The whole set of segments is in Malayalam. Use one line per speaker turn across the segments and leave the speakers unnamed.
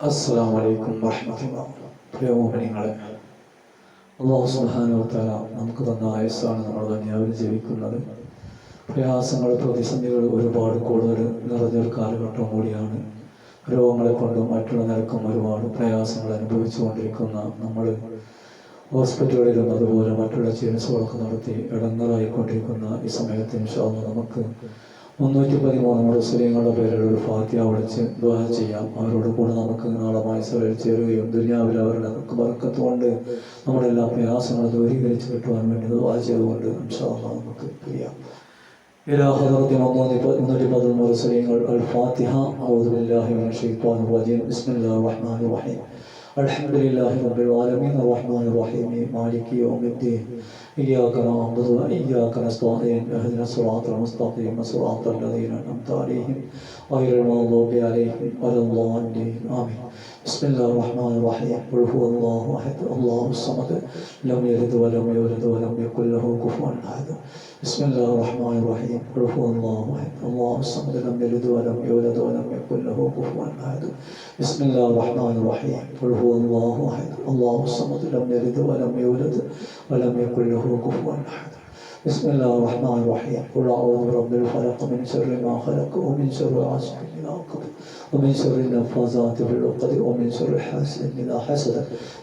അസ്സലാമു അലൈക്കും വറഹ്മത്തുള്ളാഹി. പ്രിയമോഹനിങ്ങളെ, അല്ലാഹു സുബ്ഹാനഹു വ തആല നമുക്ക് തന്ന ആയുസ്സാണ് നമ്മൾ ദുനിയാവിൽ ജീവിക്കുന്നത്. പ്രയാസങ്ങൾ, പ്രതിസന്ധികൾ ഒരുപാട് കൂടുതൽ നിറഞ്ഞൊരു കാലഘട്ടം കൂടിയാണ്. രോഗങ്ങളെ കൊണ്ടും മറ്റുള്ള നിരക്കും ഒരുപാട് പ്രയാസങ്ങൾ അനുഭവിച്ചുകൊണ്ടിരിക്കുന്ന നമ്മൾ ഹോസ്പിറ്റലുകളിലും അതുപോലെ മറ്റുള്ള ചികിത്സകളൊക്കെ നടത്തി ഇടങ്ങറായിക്കൊണ്ടിരിക്കുന്ന ഈ സമയത്ത് ഇൻഷാ അല്ലാഹ് നമുക്ക് 313 മുസ്ലിങ്ങളുടെ പേരിൽ ഒരു ഫാത്തിഹ വിളിച്ച് ദുആ ചെയ്യാം. അവരോട് കൂടെ നമുക്ക് നാളെ മൈസൂരിൽ ചേരുകയും ദുനിയാവിൽ അവരുടെ ബർക്കത്ത് കൊണ്ട് നമ്മുടെ എല്ലാ പ്രയാസങ്ങളും ദൂരീകരിച്ച് കിട്ടുവാൻ വേണ്ടി ദുആ ചെയ്തുകൊണ്ട് ഇൻഷാ അല്ലാഹ് നമുക്ക് ചെയ്യാം. إلى حضرة مضمون المرسلين الفاتحة. أعوذ بالله من الشيطان الرجيم. بسم الله الرحمن الرحيم. الحمد لله رب العالمين الرحمن الرحيم مالك يوم الدين. إياك نعبد وإياك نستعين. اهدنا الصراط المستقيم صراط الذين أنعمت عليهم غير المغضوب عليهم ولا الضالين. آمين. بسم الله الرحمن الرحيم. قل هو الله أحد الله الصمد لم يلد ولم يولد ولم يكن له كفوا أحد. بسم الله الرحمن الرحيم. قل هو الله أحد الله الصمد لم يلد ولم يولد ولم يكن له كفوا أحد. بسم الله الرحمن الرحيم. قل هو الله أحد الله الصمد لم يلد ولم يولد ولم يكن له كفوا أحد. بسم الله الرحمن الرحيم. قل أعوذ برب الفلق من شر ما خلق ومن شر غاسق إذا وقب ومن شر النفاثات في العقد ومن شر حاسد إذا حسد.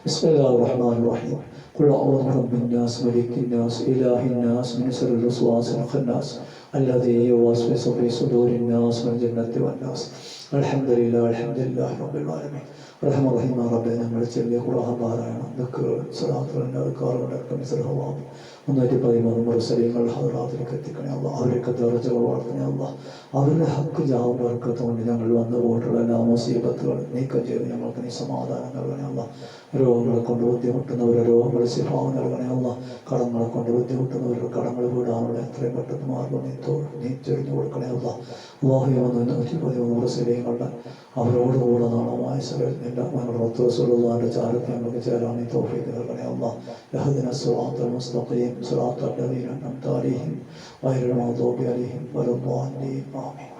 بسم الله الرحمن الرحيم. قل أعوذ برب الناس ملك الناس إله الناس من شر الوسواس الخناس الذي يوسوس في صدور الناس من الجنة والناس. الحمد لله رب العالمين. റഹ്മാൻ റഹീം റബ്ബേ, ഞങ്ങൾ ചെറിയ ഖുർആൻ പാരായണം, ദിക്റുകൾ, സ്വലാത്തുകൾ, അദ്കാറുകൾ അടക്കം മിസ്റഹവാബ് 313 മുർസലീങ്ങൾ ഹദ്റാത്തിലേക്ക് എത്തിക്കണേ അല്ലാഹ്. അവരൊക്കെ ദർജകൾ വളർത്തണേ അല്ലാഹ്. അവരുടെ ഹക്ക് ജാഹ് ബർക്കത്ത് കൊണ്ട് ഞങ്ങൾ വന്നു പോയിട്ടുള്ള എല്ലാ മുസീബത്തുകൾ നീക്കം ചെയ്ത് ഞങ്ങൾക്ക് നീ സമാധാനം നൽകണേ അല്ലാഹ്. രോഗങ്ങളെ കൊണ്ട് ബുദ്ധിമുട്ടുന്നവരുടെ രോഗങ്ങൾ ശിഫാ നൽകണേ അല്ലാഹ്. കടങ്ങളെ കൊണ്ട് ബുദ്ധിമുട്ടുന്നവരുടെ കടങ്ങൾ വീടാനുള്ള എത്രയും പെട്ടെന്ന് മാർഗം നീ ചൊരിഞ്ഞു കൊടുക്കണേ അല്ലാഹ്. അല്ലാഹുവേ, 313 മുർസലീങ്ങളുടെ അവരോടുകൂടെ നാളമായ ഞങ്ങളുടെ ചാരത്തെ ഞങ്ങൾക്ക് ചേരാൻ നീ തൗഫീഖ് നൽകണേ അല്ലാഹ്. ഇഹ്ദിന സിറാത്തൽ മുസ്തഖീം സിറാത്തൽ ലദീന അൻഅംത അലൈഹിം ഗൈറിൽ മഗ്ദൂബി അലൈഹിം വലദ്ദാല്ലീൻ. ആമീൻ.